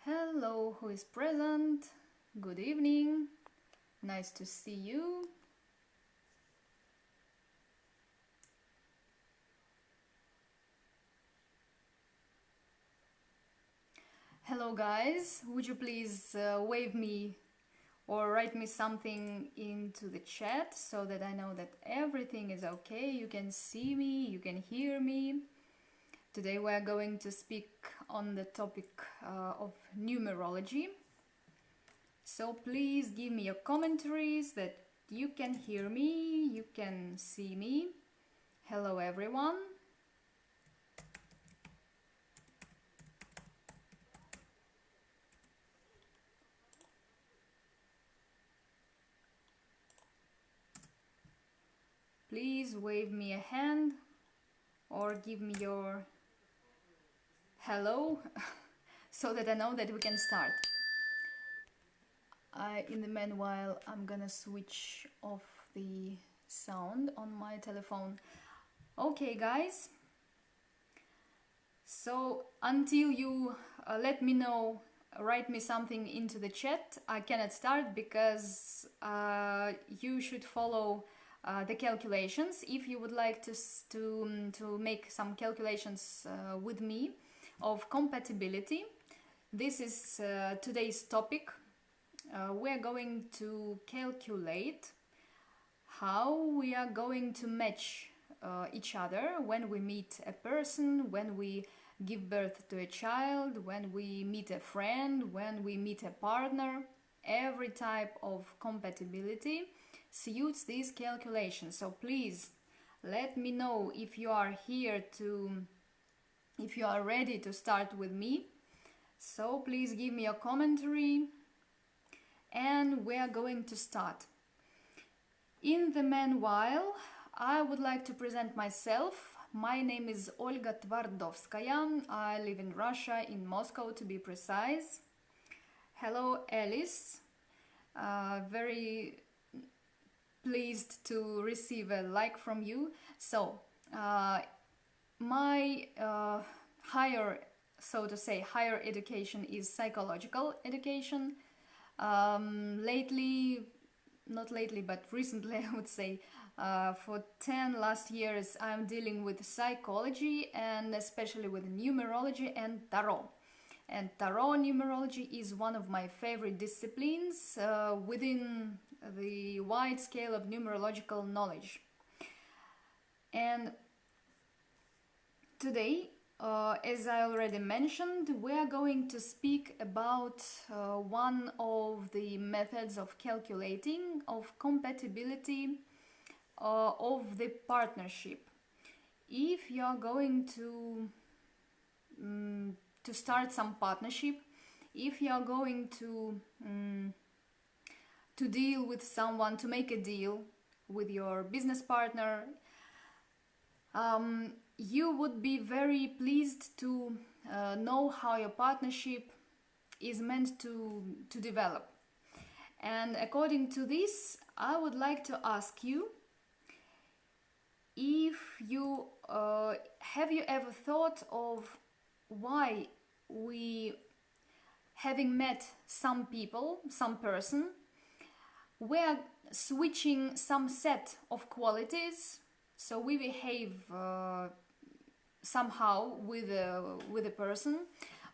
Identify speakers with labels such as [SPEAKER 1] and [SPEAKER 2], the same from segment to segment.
[SPEAKER 1] Hello, who is present? Good evening. Nice to see you. Hello, guys. Would you please wave me or write me something into the chat so that I know that everything is okay? You can see me, you can hear me. Today we are going to speak on the topic of numerology. So please give me your commentaries that you can hear me, you can see me. Hello everyone. Please wave me a hand or give me your hello so that I know that we can start. In the meanwhile, I'm gonna switch off the sound on my telephone. Okay, guys. So until you let me know, write me something into the chat, I cannot start because you should follow the calculations. If you would like to make some calculations with me of compatibility, this is today's topic. We're going to calculate how we are going to match each other when we meet a person, when we give birth to a child, when we meet a friend, when we meet a partner. Every type of compatibility suits these calculations. So please let me know if you are if you are ready to start with me. So please give me a commentary and we are going to start. In the meanwhile, I would like to present myself. My name is Olga Twardovskaya. I live in Russia, in Moscow to be precise. Hello Alice. Very pleased to receive a like from you. So, my higher education is psychological education. Not lately, but recently, I would say, for 10 last years, I'm dealing with psychology and especially with numerology and tarot. And tarot numerology is one of my favorite disciplines within the wide scale of numerological knowledge. And today, as I already mentioned, we are going to speak about one of the methods of calculating of compatibility of the partnership. If you are going to start some partnership, if you are going to deal with someone, to make a deal with your business partner, you would be very pleased to know how your partnership is meant to develop. And according to this, I would like to ask you if you have you ever thought of why we, having met some people, some person, we're switching some set of qualities, so we behave somehow with a person,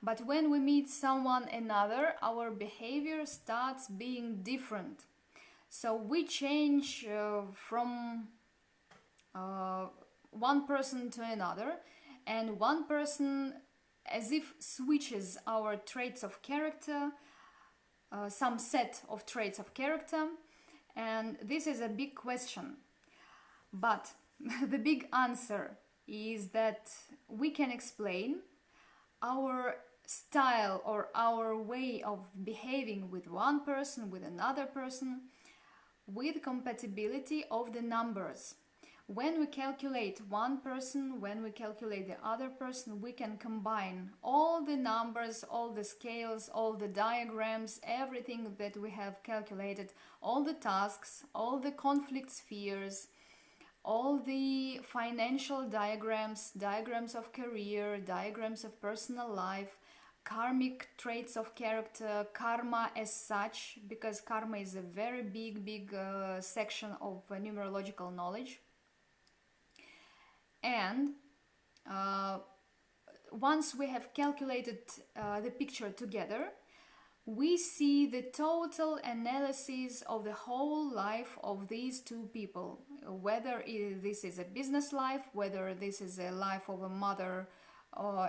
[SPEAKER 1] but when we meet someone another, our behavior starts being different. So we change from one person to another, and one person as if switches our traits of character, some set of traits of character, and this is a big question. But the big answer is that we can explain our style or our way of behaving with one person, with another person, with compatibility of the numbers. When we calculate one person, when we calculate the other person, we can combine all the numbers, all the scales, all the diagrams, everything that we have calculated, all the tasks, all the conflict spheres, all the financial diagrams, diagrams of career, diagrams of personal life, karmic traits of character, karma as such, because karma is a very big section of numerological knowledge. And once we have calculated the picture together, we see the total analysis of the whole life of these two people, whether this is a business life, whether this is a life of a mother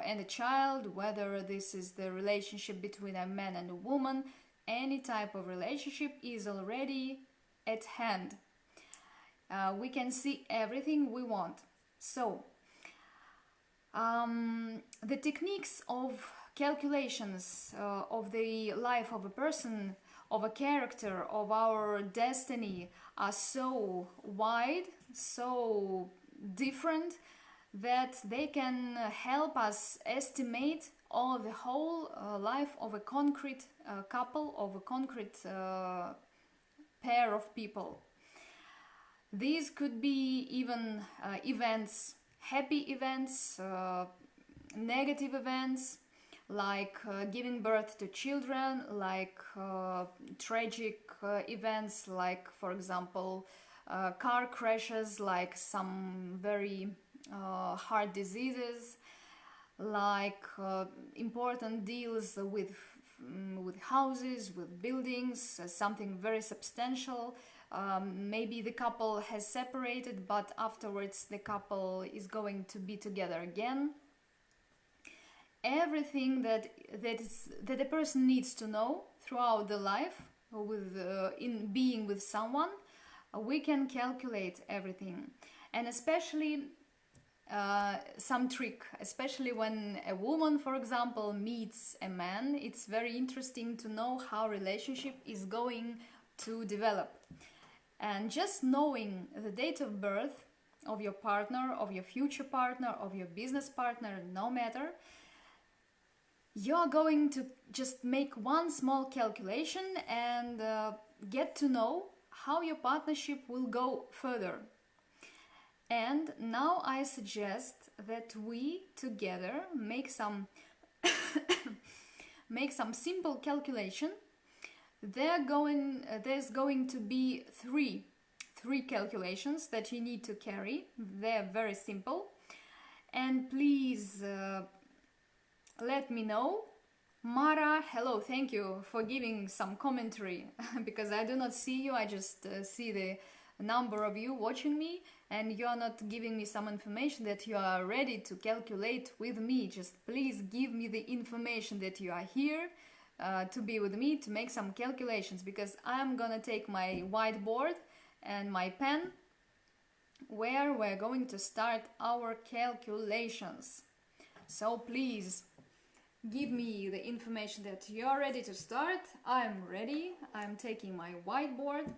[SPEAKER 1] and a child, whether this is the relationship between a man and a woman. Any type of relationship is already at hand. We can see everything we want. So the techniques of calculations of the life of a person, of a character, of our destiny are so wide, so different, that they can help us estimate the whole life of a concrete couple, of a concrete pair of people. These could be even events, happy events, negative events, like giving birth to children, like tragic events, like, for example, car crashes, like some very heart diseases, like important deals with houses, with buildings, something very substantial. Maybe the couple has separated, but afterwards the couple is going to be together again. Everything that a person needs to know throughout the life with in being with someone, we can calculate everything. And especially some trick, especially when a woman, for example, meets a man, it's very interesting to know how relationship is going to develop. And just knowing the date of birth of your partner, of your future partner, of your business partner, no matter, you're going to just make one small calculation and get to know how your partnership will go further. And now I suggest that we together make some simple calculation. There's going to be three calculations that you need to carry. They're very simple. And please let me know. Mara, hello, thank you for giving some commentary because I do not see you, I just see the number of you watching me, and you're not giving me some information that you are ready to calculate with me. Just please give me the information that you are here to be with me, to make some calculations, because I'm gonna take my whiteboard and my pen where we're going to start our calculations. So please give me the information that you're ready to start. I'm ready. I'm taking my whiteboard.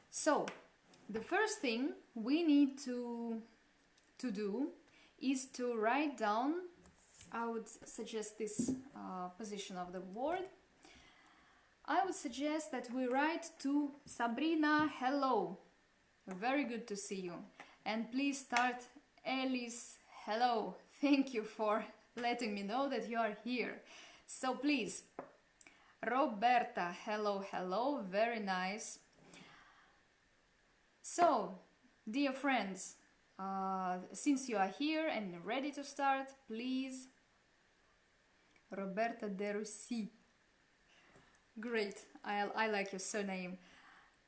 [SPEAKER 1] So the first thing we need to do is to write down. I would suggest this position of the board. I would suggest that we write to Sabrina, hello, very good to see you. And please start Alice, hello, thank you for letting me know that you are here. So please, Roberta, hello, hello, very nice. So, dear friends, since you are here and ready to start, please, Roberta De Russi. Great, I like your surname.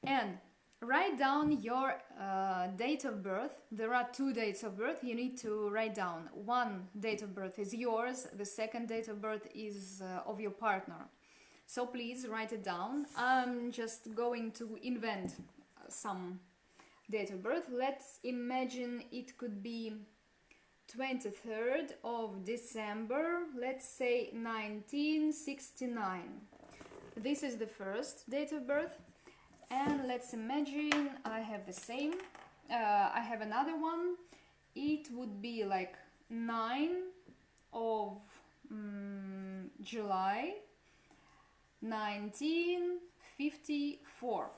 [SPEAKER 1] And write down your date of birth. There are 2 dates of birth you need to write down. One date of birth is yours, the second date of birth is of your partner. So please write it down. I'm just going to invent some date of birth. Let's imagine it could be 23rd of December, let's say 1969. This is the first date of birth. And let's imagine I have the same. I have another one. It would be like 9 of July 1954.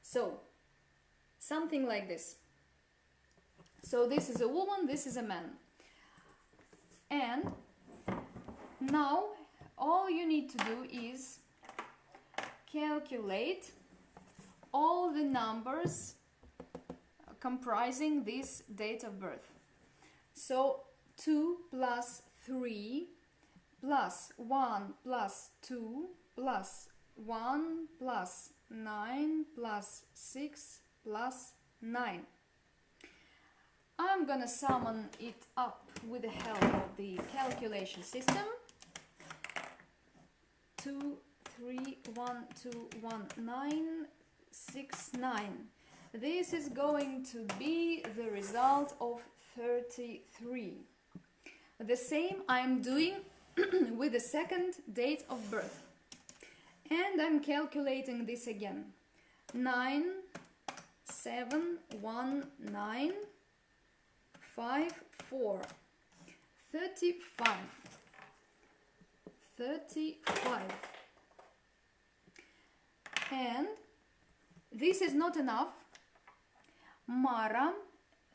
[SPEAKER 1] So something like this. So this is a woman, this is a man. And Now, all you need to do is calculate all the numbers comprising this date of birth. So 2 plus 3 plus 1 plus 2 plus 1 plus 9 plus 6 plus 9. I'm gonna summon it up with the help of the calculation system. 2, 3, 1, 2, 1, 9, 6, 9. This is going to be the result of 33. The same I'm doing with the second date of birth. And I'm calculating this again. 9, 7, 1, 9, 5, 4, 35. 35. And this is not enough. Mara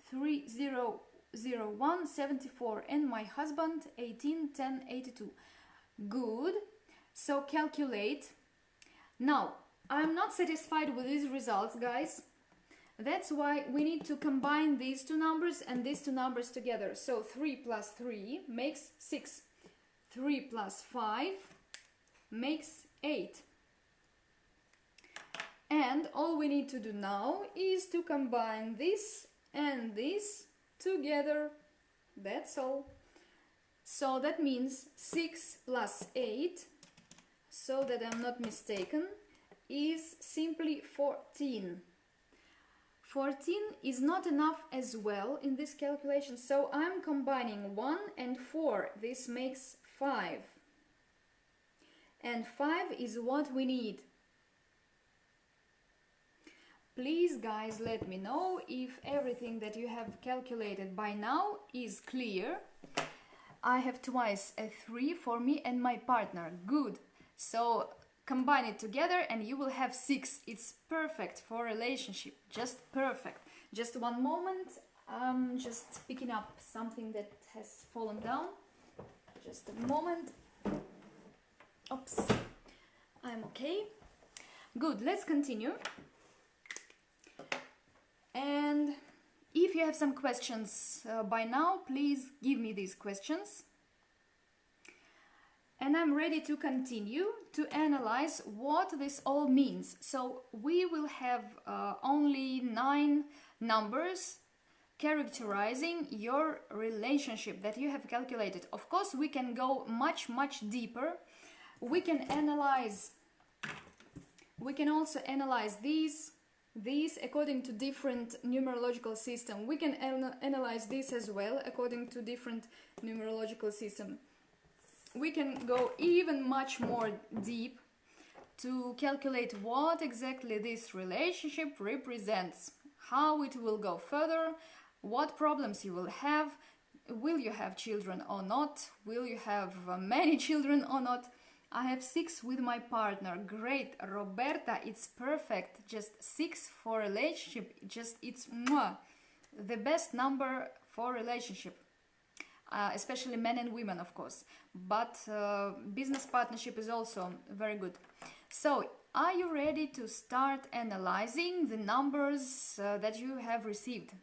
[SPEAKER 1] 300174 and my husband 181082. Good. So calculate. Now, I'm not satisfied with these results, guys. That's why we need to combine these two numbers and these two numbers together. So 3 plus 3 makes 6. 3 plus 5 makes 8. And all we need to do now is to combine this and this together. That's all. So that means 6 plus 8, so that I'm not mistaken, is simply 14. 14 is not enough as well in this calculation, so I'm combining 1 and 4. This makes 5. And 5 is what we need. Please, guys, let me know if everything that you have calculated by now is clear. I have twice a 3 for me and my partner. Good. So combine it together and you will have 6. It's perfect for a relationship. Just perfect. Just one moment. I'm just picking up something that has fallen down. Just a moment. Oops. I'm okay. Good. Let's continue. And if you have some questions by now, please give me these questions. And I'm ready to continue to analyze what this all means. So we will have only 9 numbers characterizing your relationship that you have calculated. Of course, we can go much deeper. We can also analyze these according to different numerological system. We can analyze this as well according to different numerological system. We can go even much more deep to calculate what exactly this relationship represents, how it will go further, what problems you will have, will you have children or not, will you have many children or not. I have 6 with my partner. Great, Roberta, it's perfect. Just 6 for relationship. Just it's the best number for relationship. Especially men and women, of course. But business partnership is also very good. So, are you ready to start analyzing the numbers that you have received?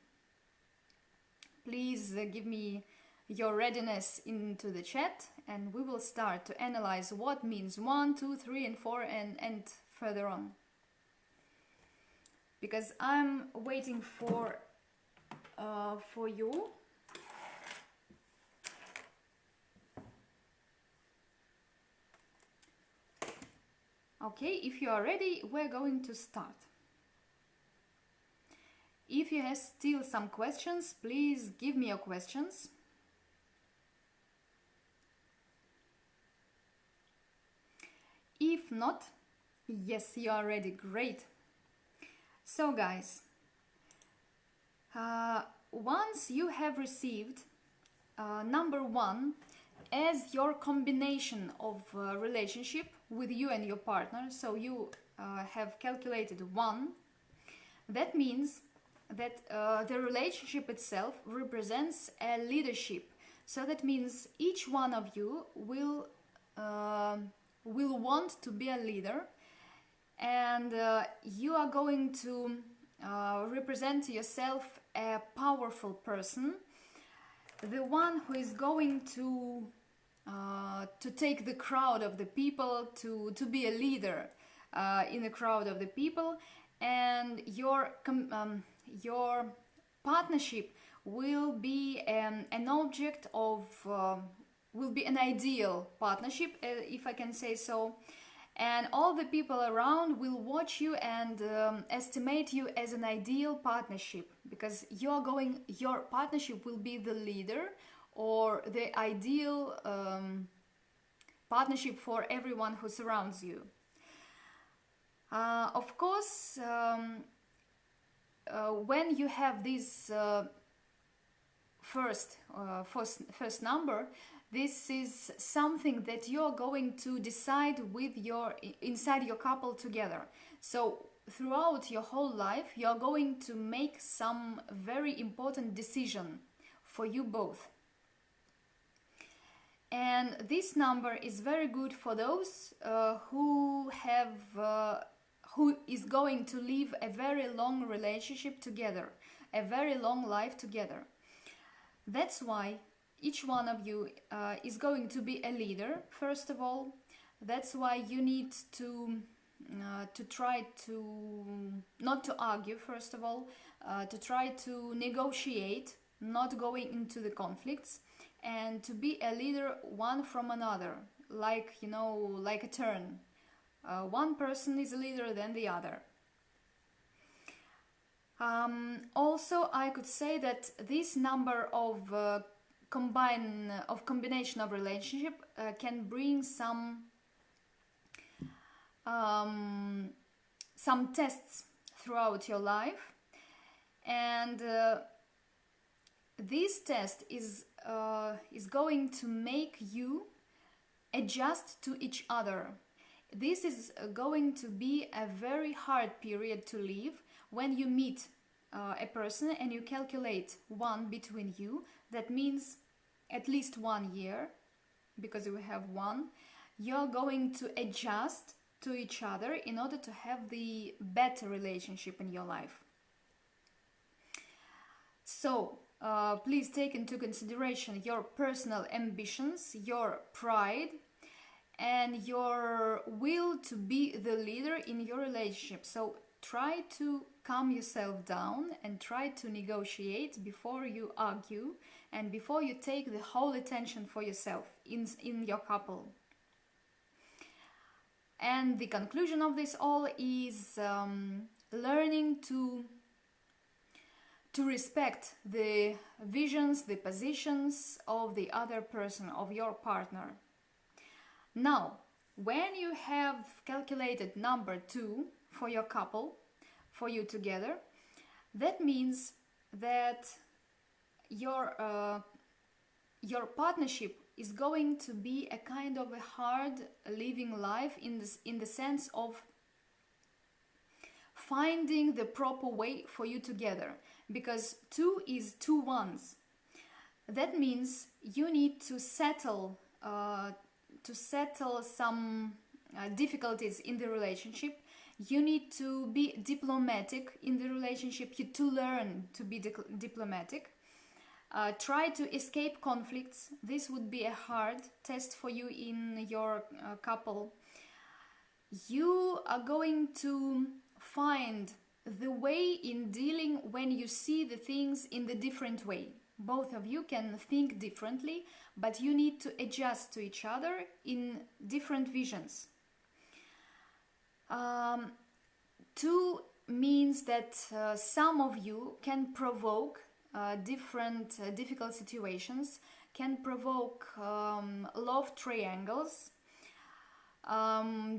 [SPEAKER 1] Please give me your readiness into the chat and we will start to analyze what means 1, 2, 3 and 4 and further on. Because I'm waiting for you. Okay, if you are ready, we're going to start. If you have still some questions, please give me your questions. If not, yes, you are ready. Great. So, guys, once you have received number 1 as your combination of relationship with you and your partner, so you have calculated 1, that means that the relationship itself represents a leadership. So that means each one of you will want to be a leader, and you are going to represent yourself a powerful person, the one who is going to take the crowd of the people, to be a leader in the crowd of the people, and your partnership will be an object of will be an ideal partnership, if I can say so, and all the people around will watch you and estimate you as an ideal partnership, because your partnership will be the leader or the ideal partnership for everyone who surrounds you. Of course, when you have this first number, this is something that you're going to decide inside your couple together. So throughout your whole life, you're going to make some very important decision for you both. And this number is very good for those who is going to live a very long relationship together, a very long life together. That's why each one of you is going to be a leader, first of all. That's why you need to try to not to argue, first of all, to try to negotiate, not going into the conflicts, and to be a leader one from another, like a turn. One person is a leader, then the other. Also, I could say that this number of combination of relationship can bring some tests throughout your life, and this test is going to make you adjust to each other. This is going to be a very hard period to live when you meet a person and you calculate one between you. That means at least 1 year, because we have one. You're going to adjust to each other in order to have the better relationship in your life. So please take into consideration your personal ambitions, your pride, and your will to be the leader in your relationship. So try to calm yourself down and try to negotiate before you argue and before you take the whole attention for yourself in your couple. And the conclusion of this all is learning to respect the visions, the positions of the other person, of your partner. Now, when you have calculated number 2 for your couple, for you together, that means that your partnership is going to be a kind of a hard living life in the sense of finding the proper way for you together, because 2 is 2 ones. That means you need to settle some difficulties in the relationship. You need to be diplomatic in the relationship, to learn to be diplomatic. Try to escape conflicts. This would be a hard test for you in your couple. You are going to find the way in dealing when you see the things in the different way. Both of you can think differently, but you need to adjust to each other in different visions. 2 means that some of you can provoke different difficult situations, can provoke love triangles,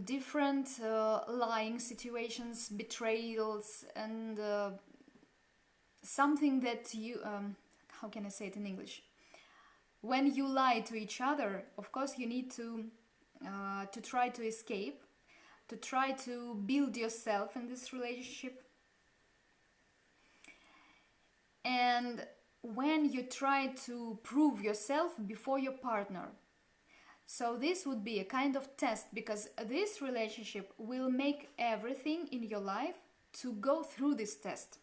[SPEAKER 1] different lying situations, betrayals, and something that you how can I say it in English? When you lie to each other, of course you need to try to escape, to try to build yourself in this relationship. And when you try to prove yourself before your partner. So this would be a kind of test, because this relationship will make everything in your life to go through this test.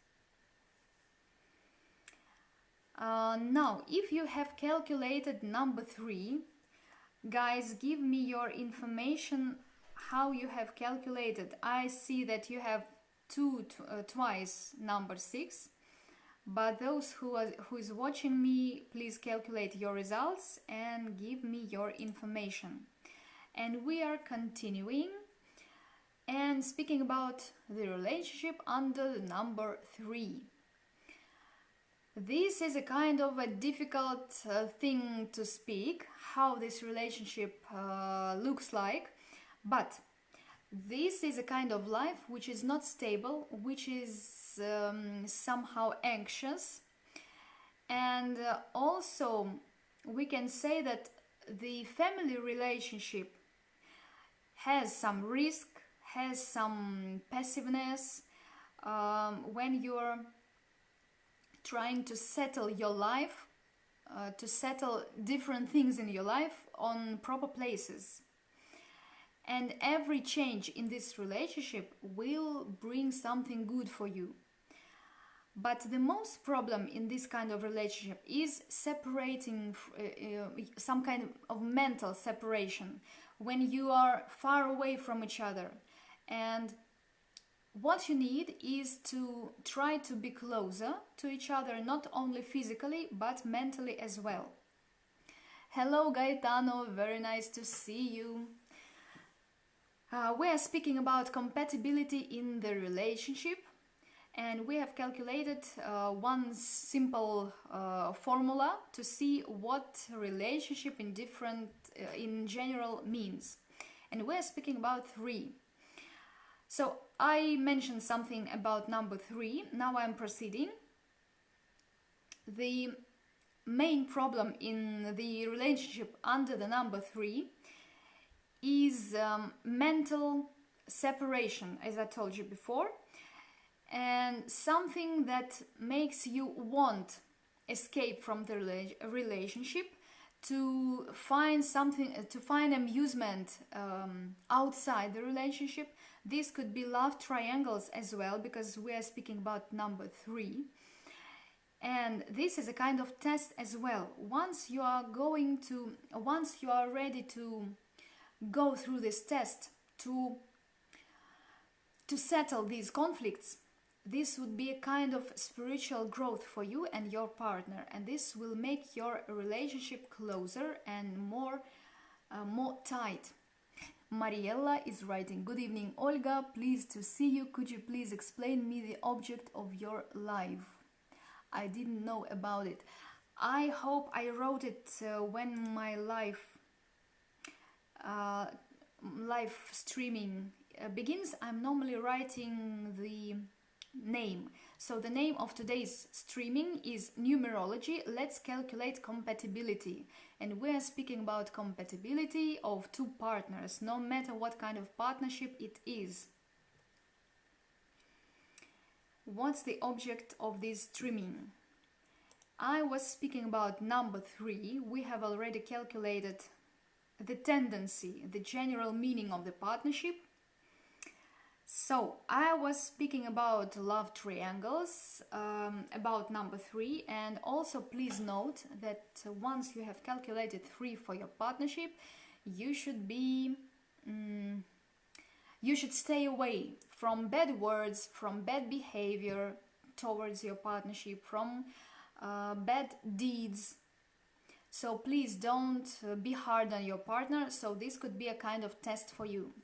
[SPEAKER 1] Now, if you have calculated number 3, guys, give me your information how you have calculated. I see that you have twice number 6, but those who is watching me, please calculate your results and give me your information. And we are continuing and speaking about the relationship under the number 3. This is a kind of a difficult thing to speak, how this relationship looks like, but this is a kind of life which is not stable, which is somehow anxious, and also we can say that the family relationship has some risk, has some passiveness. When you're trying to settle your life, to settle different things in your life on proper places. And every change in this relationship will bring something good for you. But the most problem in this kind of relationship is separating, some kind of mental separation, when you are far away from each other. And what you need is to try to be closer to each other, not only physically, but mentally as well. Hello Gaetano, very nice to see you. We are speaking about compatibility in the relationship, and we have calculated one simple formula to see what relationship in general means. And we are speaking about 3. So I mentioned something about number 3. Now I'm proceeding. The main problem in the relationship under the number 3 is mental separation, as I told you before, and something that makes you want escape from the relationship, to find something, to find amusement outside the relationship. This could be love triangles as well, because we are speaking about number 3. And this is a kind of test as well. Once you are ready to go through this test, to settle these conflicts, this would be a kind of spiritual growth for you and your partner, and this will make your relationship closer and more tight. Mariella is writing, good evening Olga, pleased to see you. Could you please explain me the object of your life? I didn't know about it. I hope I wrote it when my live streaming begins. I'm normally writing the name. So the name of today's streaming is Numerology. Let's calculate compatibility. And we're speaking about compatibility of 2 partners, no matter what kind of partnership it is. What's the object of this streaming? I was speaking about number 3. We have already calculated the tendency, the general meaning of the partnership. So I was speaking about love triangles, about number 3, and also please note that once you have calculated 3 for your partnership, you should stay away from bad words, from bad behavior towards your partnership, from bad deeds. So please don't be hard on your partner. So this could be a kind of test for you.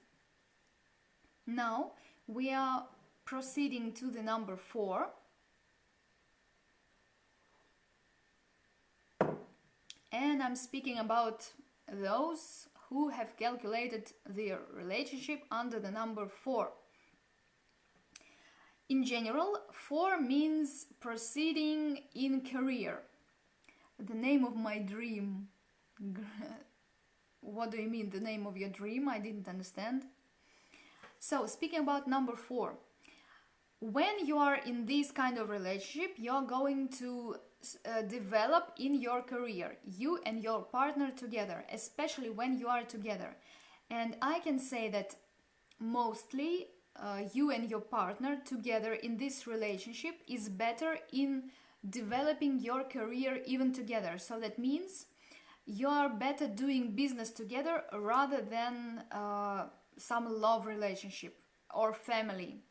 [SPEAKER 1] Now we are proceeding to the number 4. And I'm speaking about those who have calculated their relationship under the number 4. In general, 4 means proceeding in career. The name of my dream. What do you mean, the name of your dream? I didn't understand. So, speaking about number 4, When you are in this kind of relationship, you're going to develop in your career, you and your partner together, especially when you are together. And I can say that mostly you and your partner together in this relationship is better in developing your career even together. So that means you are better doing business together rather than some love relationship or family.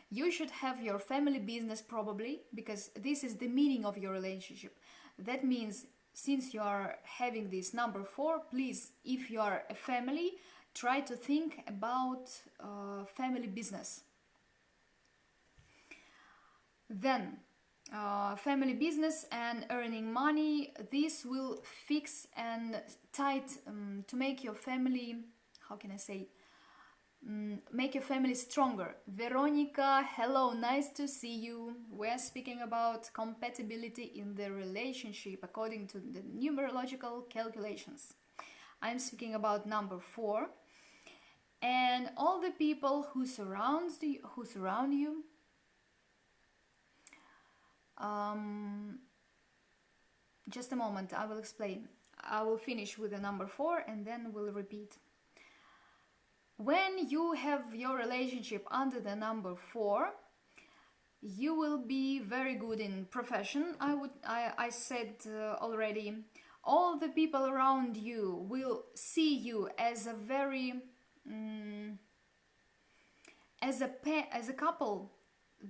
[SPEAKER 1] You should have your family business probably, because this is the meaning of your relationship. That means since you are having this number 4, please, if you are a family, try to think about family business. Then family business and earning money, this will fix and tight to make your family, how can I say, make your family stronger. Veronica, hello, nice to see you. We're speaking about compatibility in the relationship according to the numerological calculations. I'm speaking about number 4, and all the people who surround you. Just a moment, I will explain. I will finish with the number 4 and then we'll repeat. When you have your relationship under the number 4, you will be very good in profession. I said already, all the people around you will see you as a very as a couple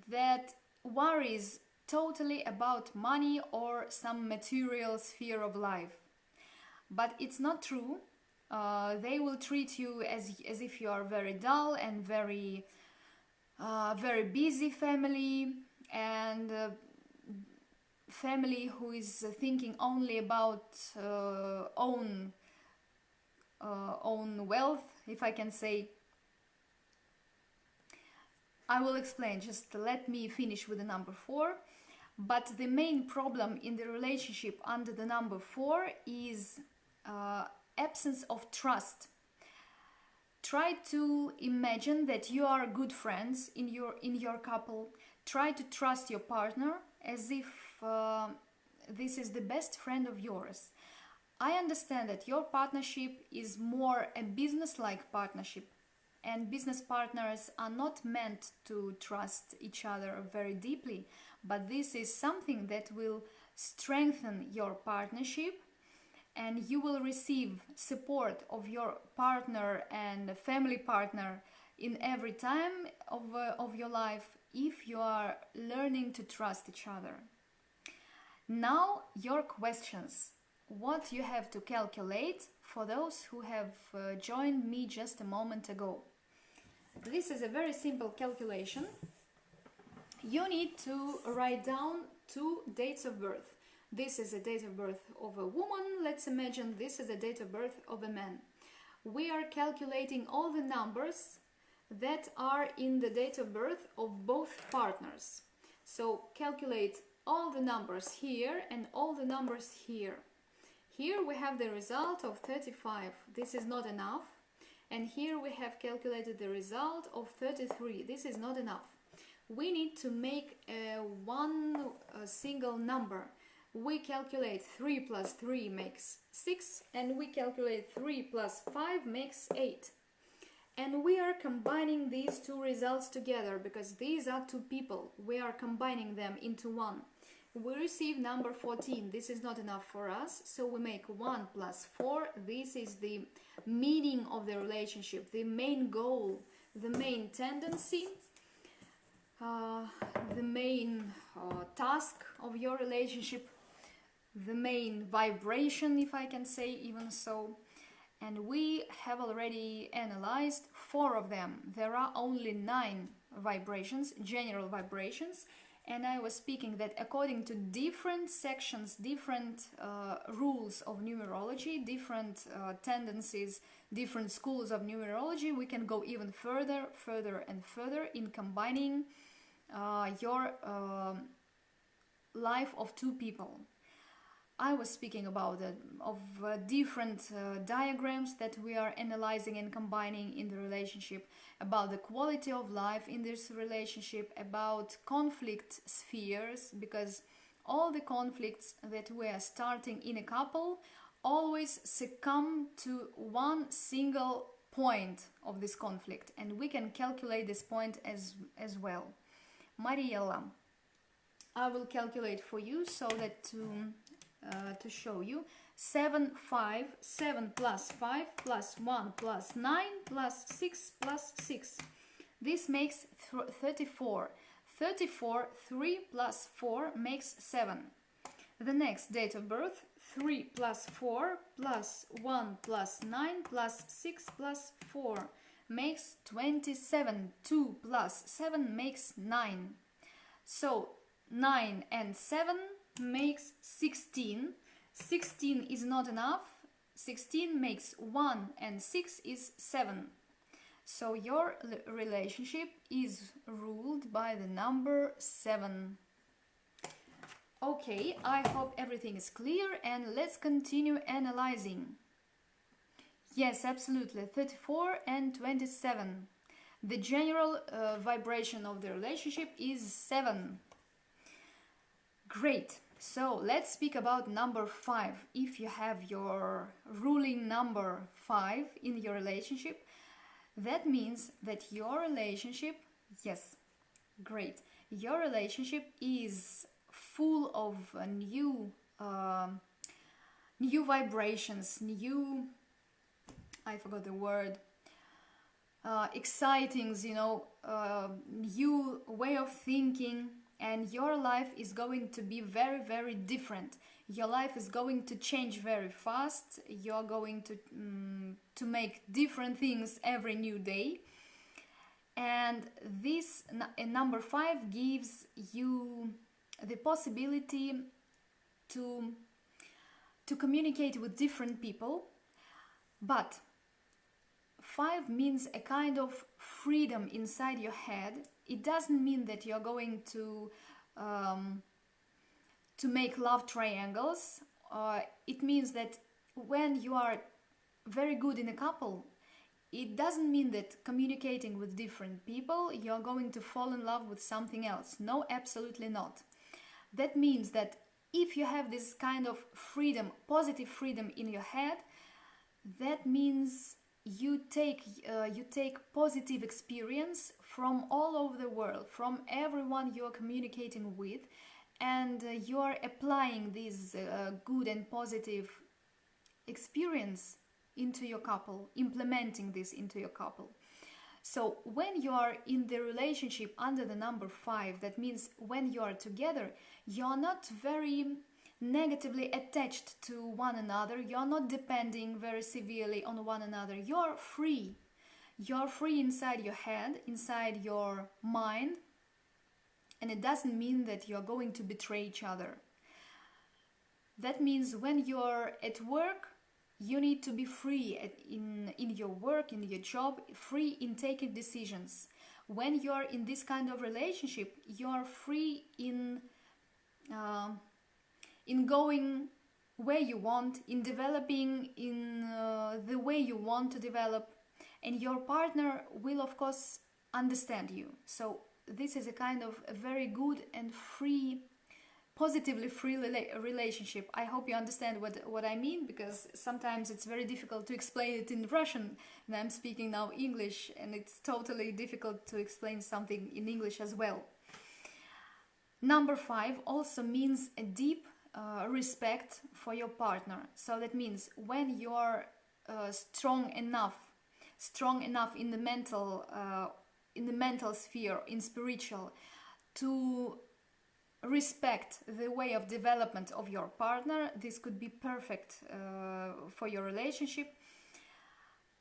[SPEAKER 1] that worries totally about money or some material sphere of life. But it's not true. They will treat you as if you are very dull and very busy family, and family who is thinking only about own wealth, if I can say. I will explain, just let me finish with the number 4. But the main problem in the relationship under the number 4 is absence of trust. Try to imagine that you are good friends in your couple. Try to trust your partner as if this is the best friend of yours. I understand that your partnership is more a business-like partnership, and business partners are not meant to trust each other very deeply, but this is something that will strengthen your partnership, and you will receive support of your partner and family partner in every time of your life if you are learning to trust each other. Now your questions. What you have to calculate for those who have joined me just a moment ago. This is a very simple calculation. You need to write down 2 dates of birth. This is a date of birth of a woman. Let's imagine this is a date of birth of a man. We are calculating all the numbers that are in the date of birth of both partners. So calculate all the numbers here and all the numbers here. Here we have the result of 35. This is not enough. And here we have calculated the result of 33. This is not enough. We need to make one single number. We calculate 3 plus 3 makes 6, and we calculate 3 plus 5 makes 8. And we are combining these 2 results together because these are 2 people. We are combining them into one. We receive number 14. This is not enough for us, so we make 1 plus 4. This is the meaning of the relationship, the main goal, the main tendency, the main task of your relationship, the main vibration, if I can say even so. And we have already analyzed 4 of them. There are only 9 vibrations, general vibrations. And I was speaking that according to different sections, different rules of numerology, different tendencies, different schools of numerology, we can go even further and further in combining your life of 2 people. I was speaking about different diagrams that we are analyzing and combining in the relationship, about the quality of life in this relationship, about conflict spheres, because all the conflicts that we are starting in a couple always succumb to one single point of this conflict, and we can calculate this point as well. Mariella, I will calculate for you so that to show you. 7 plus 5 plus 1 plus 9 plus 6 plus 6. This makes 34. 34, 3 plus 4 makes 7. The next date of birth, 3 plus 4 plus 1 plus 9 plus 6 plus 4 makes 27. 2 plus 7 makes 9. So 9 and 7 makes 16. 16 is not enough. 16 makes 1 and 6 is 7. So your relationship is ruled by the number 7. Okay, I hope everything is clear, and let's continue analyzing. Yes, absolutely, 34 and 27. The general vibration of the relationship is 7. Great. So let's speak about number 5. If you have your ruling number 5 in your relationship, that means that your relationship, yes, great, your relationship is full of new vibrations, new, I forgot the word, excitings, new way of thinking, and your life is going to be very, very different. Your life is going to change very fast. You're going to make different things every new day. And this number 5 gives you the possibility to communicate with different people. But 5 means a kind of freedom inside your head. It doesn't mean that you're going to make love triangles. It means that when you are very good in a couple, it doesn't mean that communicating with different people you're going to fall in love with something else. No, absolutely not. That means that if you have this kind of freedom, positive freedom in your head, that means you take positive experience from all over the world, from everyone you're communicating with, and you're applying this good and positive experience into your couple, implementing this into your couple. So when you are in the relationship under the number 5, that means when you are together, you're not very negatively attached to one another, you're not depending very severely on one another, you're free. You're free inside your head, inside your mind, and it doesn't mean that you're going to betray each other. That means when you're at work, you need to be free in your work, in your job, free in taking decisions. When you're in this kind of relationship, you're free in going where you want, in developing in the way you want to develop, and your partner will of course understand you. So this is a kind of a very good and free, positively free relationship. I hope you understand what I mean, because sometimes it's very difficult to explain it in Russian, and I'm speaking now English, and it's totally difficult to explain something in English as well. Number 5 also means a deep respect for your partner. So that means when you're strong enough in the mental sphere, in spiritual, to respect the way of development of your partner, this could be perfect for your relationship.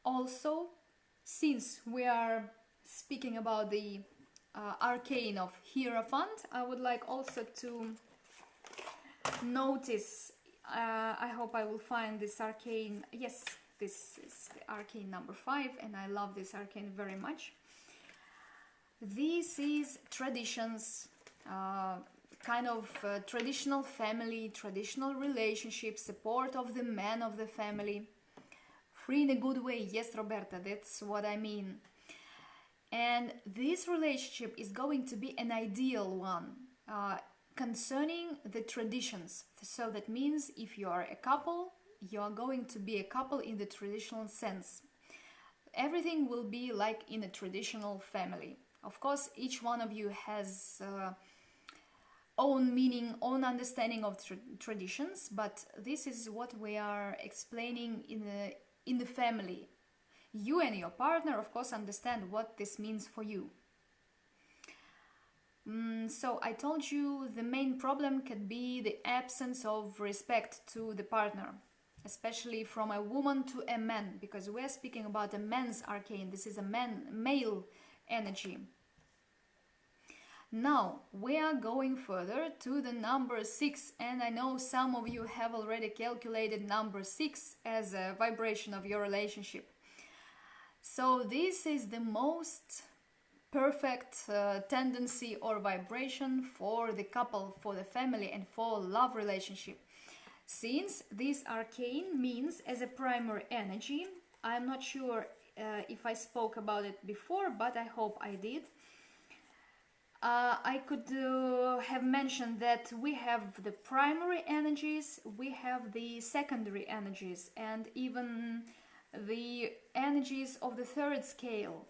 [SPEAKER 1] Also, since we are speaking about the arcane of Hierophant, I would like also to notice, I hope I will find this arcane. Yes, this is the arcane number 5, and I love this arcane very much. This is traditions, kind of traditional family, traditional relationship, support of the man of the family. Free in a good way, yes, Roberta, that's what I mean. And this relationship is going to be an ideal one concerning the traditions. So that means if you are a couple, you are going to be a couple in the traditional sense. Everything will be like in a traditional family. Of course, each one of you has own meaning, own understanding of traditions, but this is what we are explaining in the family. You and your partner, of course, understand what this means for you. So I told you the main problem can be the absence of respect to the partner, especially from a woman to a man, because we're speaking about a man's arcane. This is a male energy. Now we are going further to the number 6, and I know some of you have already calculated number 6 as a vibration of your relationship. So this is the most perfect tendency or vibration for the couple, for the family, and for love relationship. Since this arcane means as a primary energy, I'm not sure if I spoke about it before, but I hope I did. I could have mentioned that we have the primary energies, we have the secondary energies, and even the energies of the third scale.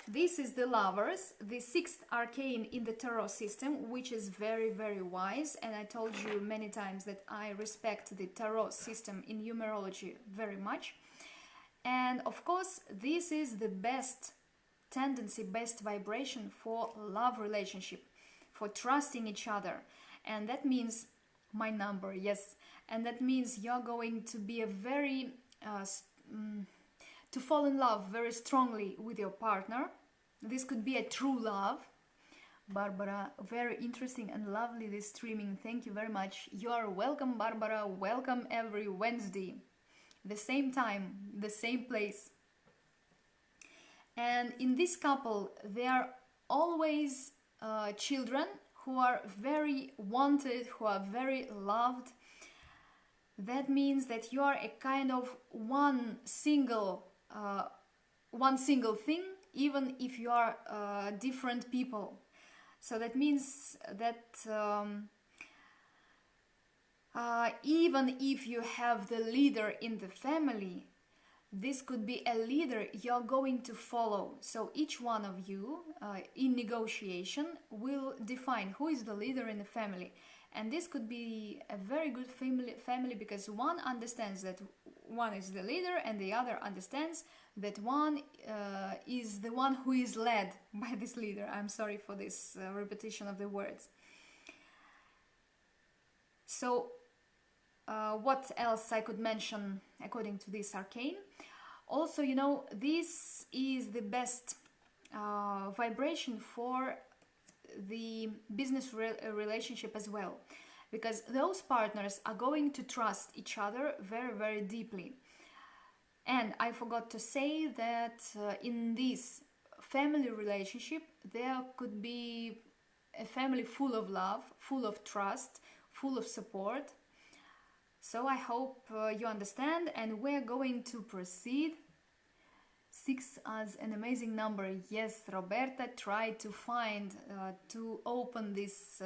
[SPEAKER 1] This is the Lovers, the 6th arcane in the tarot system, which is very, very wise. And I told you many times that I respect the tarot system in numerology very much. And of course, this is the best tendency, best vibration for love relationship, for trusting each other. And that means my number, yes. And that means you're going to be a very to fall in love very strongly with your partner. This could be a true love. Barbara, very interesting and lovely this streaming. Thank you very much. You are welcome, Barbara. Welcome every Wednesday. The same time, the same place. And in this couple, there are always children who are very wanted, who are very loved. That means that you are a kind of one single thing, even if you are different people. So that means that even if you have the leader in the family, this could be a leader you're going to follow. So each one of you in negotiation will define who is the leader in the family. And this could be a very good family because one understands that one is the leader and the other understands that one is the one who is led by this leader. I'm sorry for this repetition of the words. So what else I could mention according to this arcane? Also, you know, this is the best vibration for the business relationship as well, because those partners are going to trust each other very, very deeply. And I forgot to say that in this family relationship there could be a family full of love, full of trust, full of support. So I hope you understand, and we're going to proceed. 6 as an amazing number. Yes, Roberta tried to find, to open this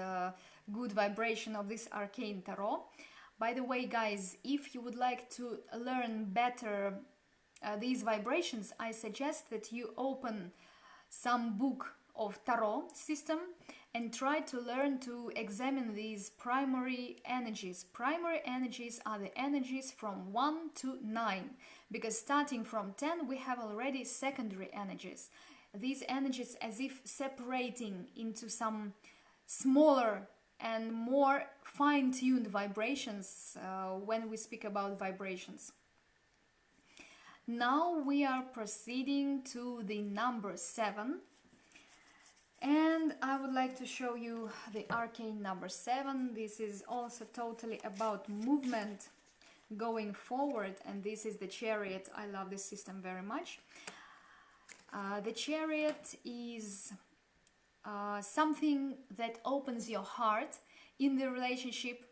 [SPEAKER 1] good vibration of this arcane tarot. By the way, guys, if you would like to learn better these vibrations, I suggest that you open some book of tarot system and try to learn to examine these primary energies. Primary energies are the energies from 1 to 9, because starting from 10 we have already secondary energies. These energies as if separating into some smaller and more fine-tuned vibrations when we speak about vibrations. Now we are proceeding to the number 7. And I would like to show you the arcane number 7. This is also totally about movement going forward, and this is the Chariot. I love this system very much. The Chariot is something that opens your heart in the relationship.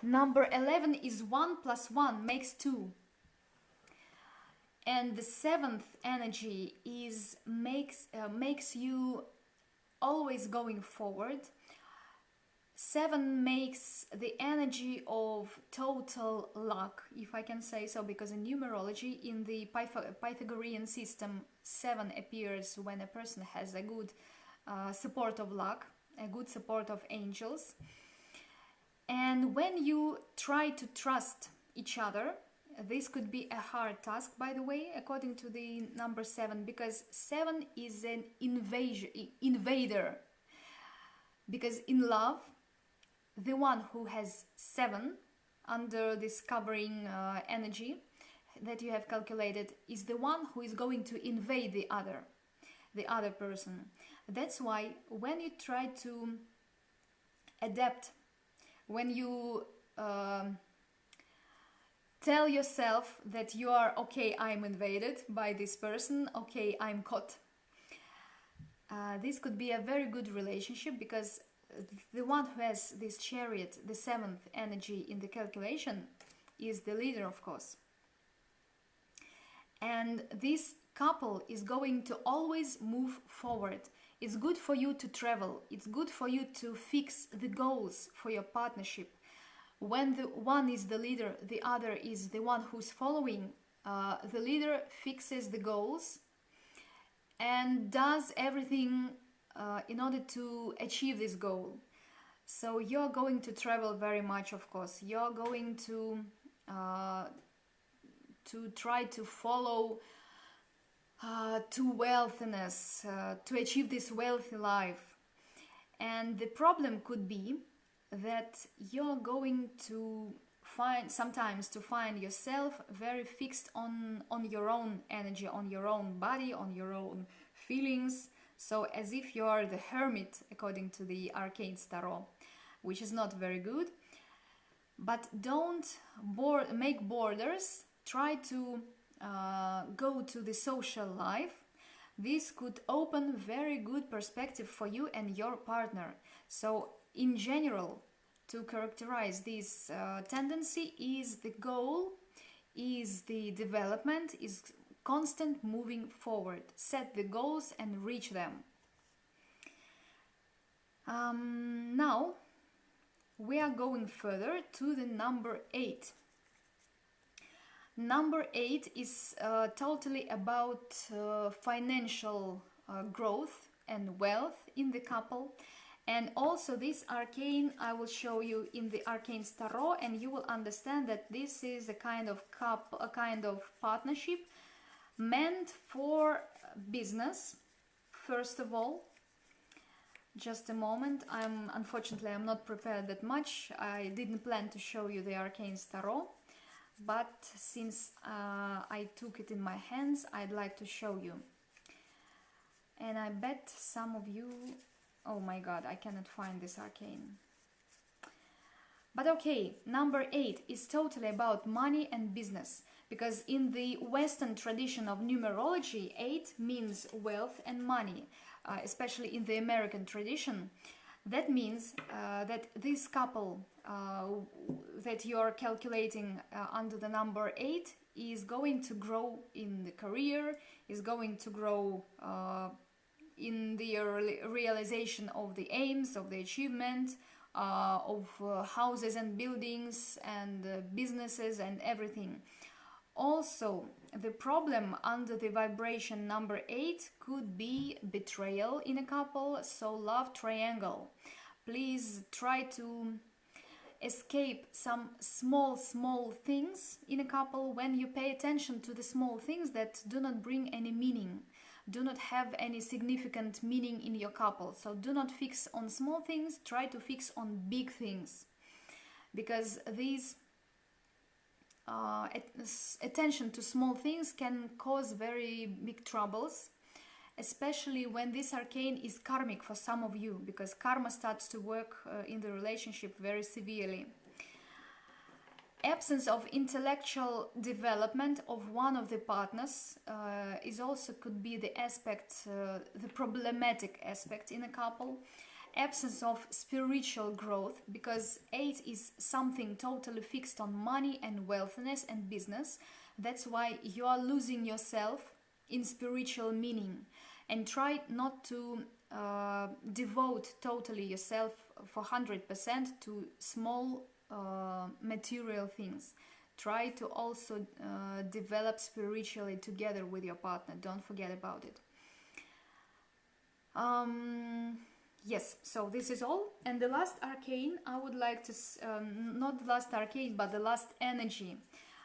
[SPEAKER 1] Number 11 is 1 plus 1 makes 2. And the 7th energy is makes you always going forward. 7 makes the energy of total luck, if I can say so, because in numerology, in the Pythagorean system, 7 appears when a person has a good support of luck, a good support of angels. And when you try to trust each other, this could be a hard task, by the way, according to the number 7, because 7 is an invader. Because in love, the one who has 7 under this covering energy that you have calculated is the one who is going to invade the other person. That's why when you try to adapt, when you tell yourself that you are okay, I'm invaded by this person, okay, I'm caught. This could be a very good relationship, because the one who has this chariot, the 7th energy in the calculation, is the leader, of course. And this couple is going to always move forward. It's good for you to travel. It's good for you to fix the goals for your partnership. When the one is the leader, the other is the one who's following. The leader fixes the goals and does everything in order to achieve this goal. So you're going to travel very much, of course. You're going to try to follow to wealthiness, to achieve this wealthy life. And the problem could be that you're going to sometimes find yourself very fixed on your own energy, on your own body, on your own feelings. So as if you are the hermit, according to the Arcanes Tarot, which is not very good. But don't make borders. Try to go to the social life. This could open very good perspective for you and your partner. So in general, to characterize this tendency, is the goal, is the development, is constant moving forward. Set the goals and reach them. Now we are going further to the number 8. Number 8 is totally about financial growth and wealth in the couple. And also this arcane I will show you in the Arcanes Tarot, and you will understand that this is a kind of partnership meant for business, first of all. Just a moment. Unfortunately, I'm not prepared that much. I didn't plan to show you the Arcanes Tarot, but since I took it in my hands, I'd like to show you. And I bet some of you... Oh my god, I cannot find this arcane. But okay, number 8 is totally about money and business, because in the Western tradition of numerology, 8 means wealth and money, especially in the American tradition. That means that this couple that you are calculating under the number 8 is going to grow in the career, is going to grow in the realization of the aims, of the achievement, of houses and buildings and businesses and everything. Also, the problem under the vibration number 8 could be betrayal in a couple, so love triangle. Please try to escape some small things in a couple. When you pay attention to the small things that do not bring any meaning, do not have any significant meaning in your couple. So do not fix on small things, try to fix on big things. Because these attention to small things can cause very big troubles, especially when this arcane is karmic for some of you, because karma starts to work in the relationship very severely. Absence of intellectual development of one of the partners is also could be the aspect, the problematic aspect in a couple. Absence of spiritual growth, because 8 is something totally fixed on money and wealthiness and business. That's why you are losing yourself in spiritual meaning, and try not to devote totally yourself for 100% to small material things. Try to also develop spiritually together with your partner. Don't forget about it. Yes, so this is all. And the last arcane I would like to not the last arcane, but the last energy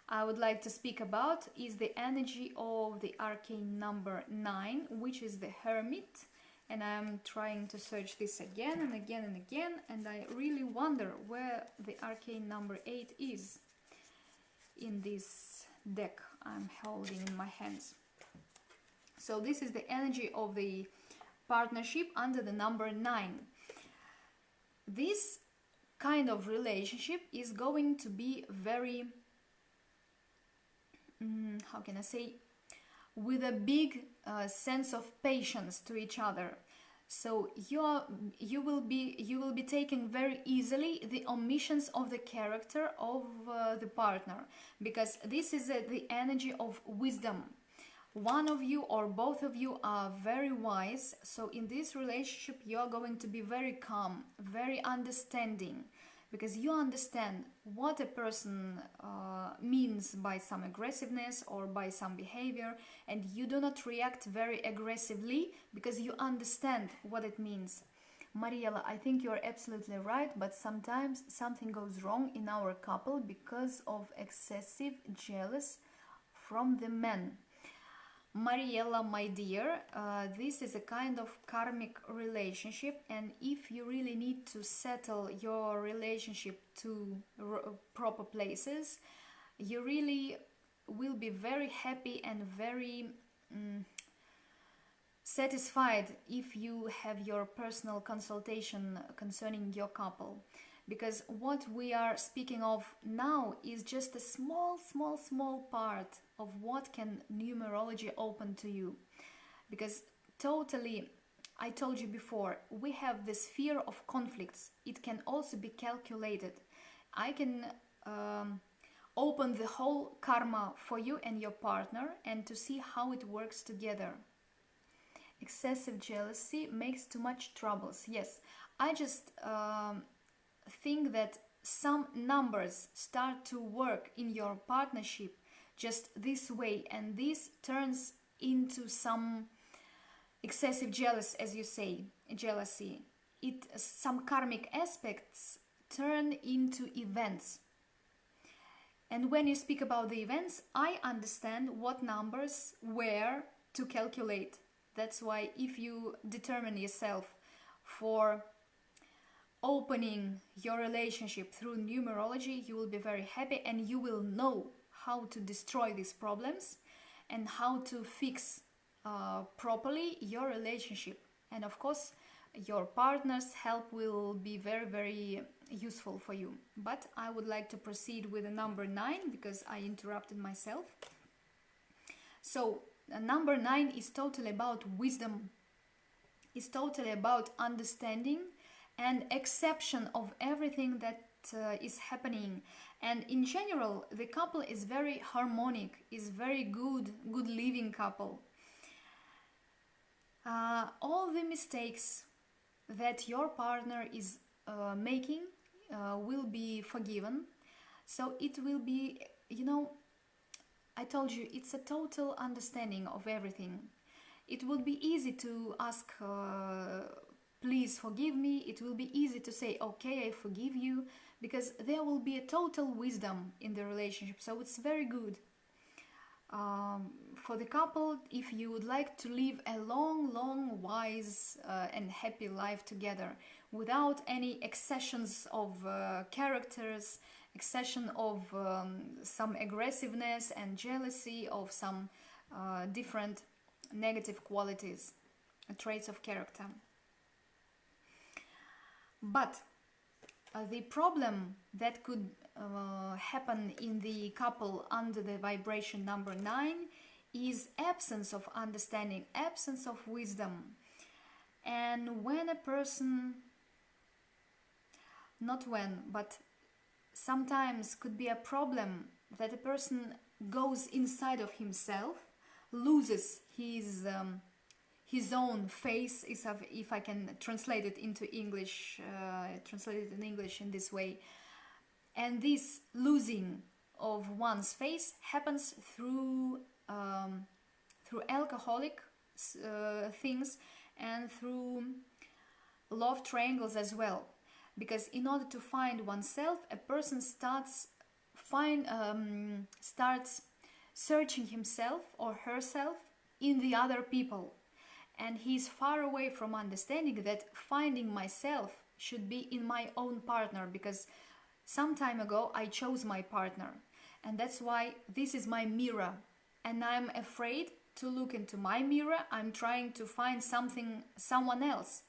[SPEAKER 1] I would like to speak about is the energy of the arcane number 9, which is the Hermit. And I'm trying to search this again and again and again, and I really wonder where the arcane number 8 is in this deck I'm holding in my hands. So this is the energy of the partnership under the number 9. This kind of relationship is going to be very, how can I say, with a big sense of patience to each other. So you will be taking very easily the omissions of the character of the partner, because this is the energy of wisdom. One of you or both of you are very wise, so in this relationship you are going to be very calm, very understanding, because you understand what a person means by some aggressiveness or by some behavior, and you do not react very aggressively because you understand what it means. Mariela, I think you're absolutely right, but sometimes something goes wrong in our couple because of excessive jealous from the men. Mariella, my dear, this is a kind of karmic relationship, and if you really need to settle your relationship to proper places, you really will be very happy and very satisfied if you have your personal consultation concerning your couple. Because what we are speaking of now is just a small part of what can numerology open to you. Because totally, I told you before, we have this fear of conflicts. It can also be calculated. I can open the whole karma for you and your partner, and to see how it works together. Excessive jealousy makes too much troubles. Yes, I just think that some numbers start to work in your partnership just this way, and this turns into some excessive jealousy, as you say, jealousy. Some karmic aspects turn into events, and when you speak about the events, I understand what numbers where to calculate. That's why if you determine yourself for opening your relationship through numerology, you will be very happy, and you will know how to destroy these problems and how to fix properly your relationship. And of course, your partner's help will be very useful for you. But I would like to proceed with the number 9 because I interrupted myself. So number 9 is totally about wisdom. It's totally about understanding and acceptance of everything that is happening. And in general, the couple is very harmonic, is very good living couple. All the mistakes that your partner is making will be forgiven. So it will be, I told you, it's a total understanding of everything. It will be easy to ask, please forgive me. It will be easy to say, okay, I forgive you, because there will be a total wisdom in the relationship. So it's very good for the couple if you would like to live a long, wise and happy life together without any excessions of characters, excession of some aggressiveness and jealousy, of some different negative qualities, traits of character. But the problem that could happen in the couple under the vibration number 9 is absence of understanding, absence of wisdom. And when a person, not when, but sometimes could be a problem that a person goes inside of himself, loses his own face, if I can translate it into English, translate it in English in this way. And this losing of one's face happens through alcoholic things and through love triangles as well. Because in order to find oneself, a person starts searching himself or herself in the other people. And he's far away from understanding that finding myself should be in my own partner, because some time ago I chose my partner, and that's why this is my mirror, and I'm afraid to look into my mirror. I'm trying to find someone else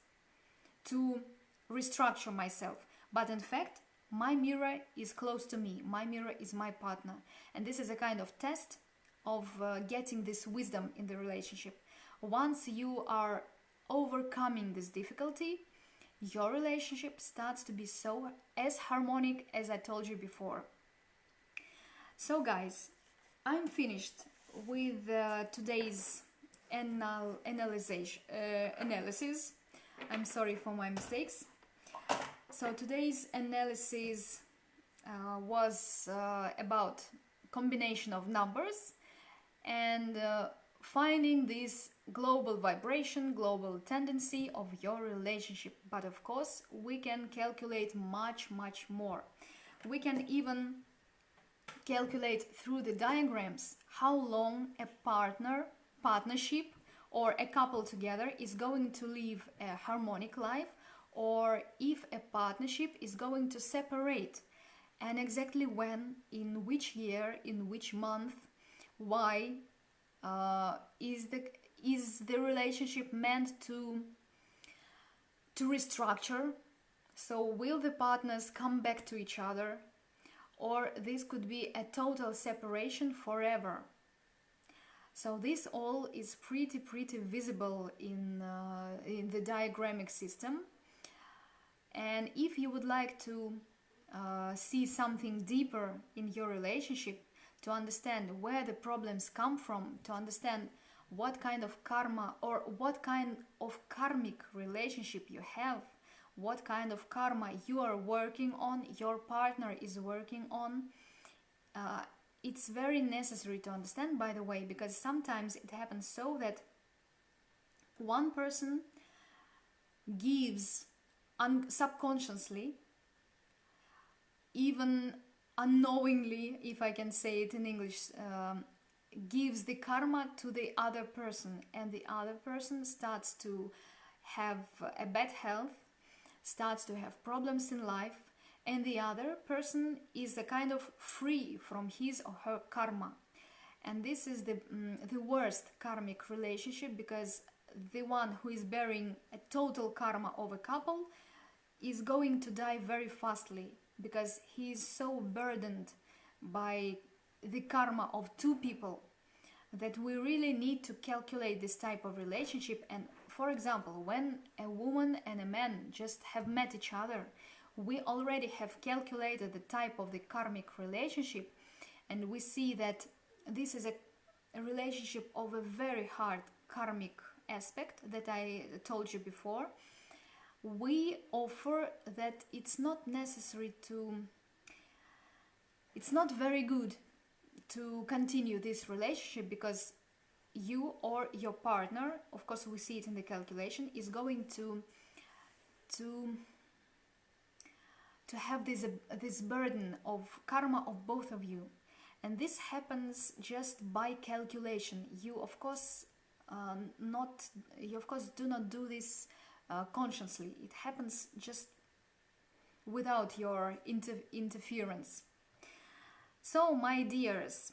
[SPEAKER 1] to restructure myself, but in fact my mirror is close to me. My mirror is my partner, and this is a kind of test of getting this wisdom in the relationship. Once you are overcoming this difficulty, your relationship starts to be so as harmonic as I told you before. So guys, I'm finished with today's analysis. I'm sorry for my mistakes. So today's analysis was about combination of numbers and finding this global vibration, global tendency of your relationship. But of course, we can calculate much more. We can even calculate through the diagrams how long a partnership or a couple together is going to live a harmonic life, or if a partnership is going to separate, and exactly when, in which year, in which month, why. Is the relationship meant to restructure? So will the partners come back to each other, or this could be a total separation forever? So this all is pretty visible in the diagrammic system. And if you would like to see something deeper in your relationship, to understand where the problems come from, to understand what kind of karma or what kind of karmic relationship you have, what kind of karma you are working on, your partner is working on. It's very necessary to understand, by the way, because sometimes it happens so that one person gives subconsciously, even unknowingly, if I can say it in English, gives the karma to the other person, and the other person starts to have a bad health, starts to have problems in life, and the other person is a kind of free from his or her karma. And this is the worst karmic relationship, because the one who is bearing a total karma of a couple is going to die very fastly, because he is so burdened by the karma of two people that we really need to calculate this type of relationship. And for example, when a woman and a man just have met each other, we already have calculated the type of the karmic relationship, and we see that this is a relationship of a very hard karmic aspect that I told you before. We offer that it's not necessary to, it's not very good to continue this relationship, because you or your partner, of course we see it in the calculation, is going to have this burden of karma of both of you. And this happens just by calculation. You of course do not do this consciously. It happens just without your interference. So my dears,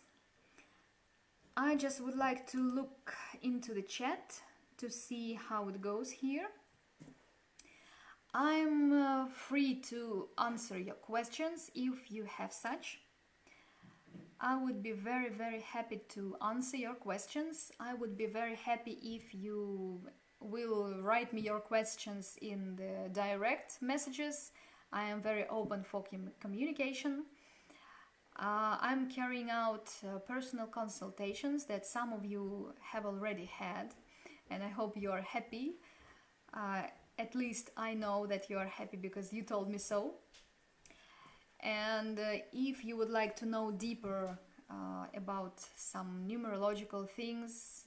[SPEAKER 1] I just would like to look into the chat to see how it goes here. I'm free to answer your questions if you have such. I would be very, very happy to answer your questions. I would be very happy if you will write me your questions in the direct messages. I am very open for communication. I'm carrying out personal consultations that some of you have already had, and I hope you are happy. At least I know that you are happy because you told me so. And if you would like to know deeper about some numerological things,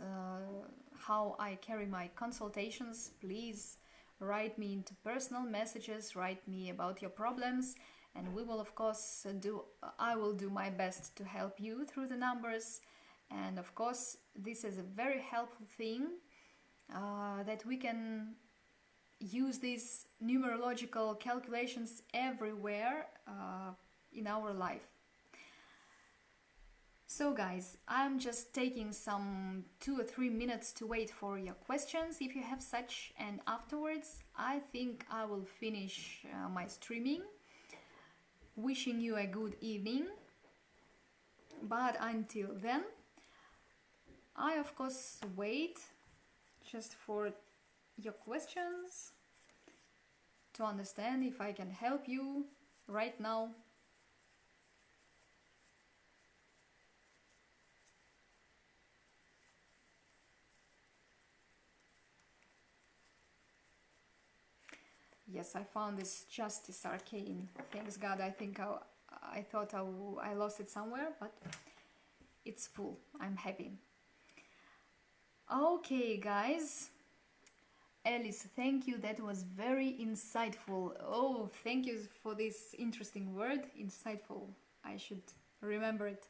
[SPEAKER 1] how I carry my consultations, please write me into personal messages, write me about your problems, and we will of course I will do my best to help you through the numbers. And of course this is a very helpful thing, that we can use these numerological calculations everywhere in our life. So guys, I'm just taking some 2 or 3 minutes to wait for your questions if you have such, and afterwards I think I will finish my streaming. Wishing you a good evening, but until then I of course wait just for your questions to understand if I can help you right now. Yes, I found this Justice Arcane. Thanks God. I think I thought I lost it somewhere, but it's full. I'm happy. Okay, guys. Alice, thank you. That was very insightful. Oh, thank you for this interesting word, insightful. I should remember it.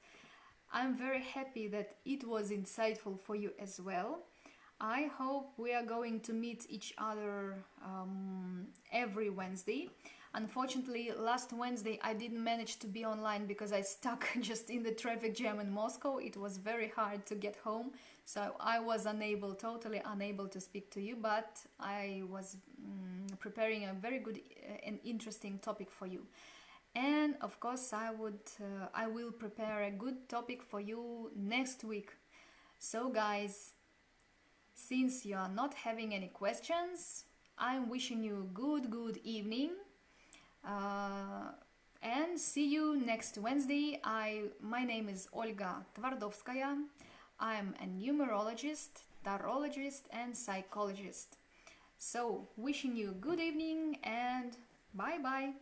[SPEAKER 1] I'm very happy that it was insightful for you as well. I hope we are going to meet each other every Wednesday. Unfortunately, last Wednesday I didn't manage to be online because I stuck just in the traffic jam in Moscow. It was very hard to get home, so I was totally unable to speak to you, but I was preparing a very good and interesting topic for you. And of course I will prepare a good topic for you next week. So guys, since you are not having any questions, I'm wishing you good evening, and see you next Wednesday. My name is Olga Twardovskaya. I'm a numerologist, tarologist and psychologist. So wishing you good evening and bye bye.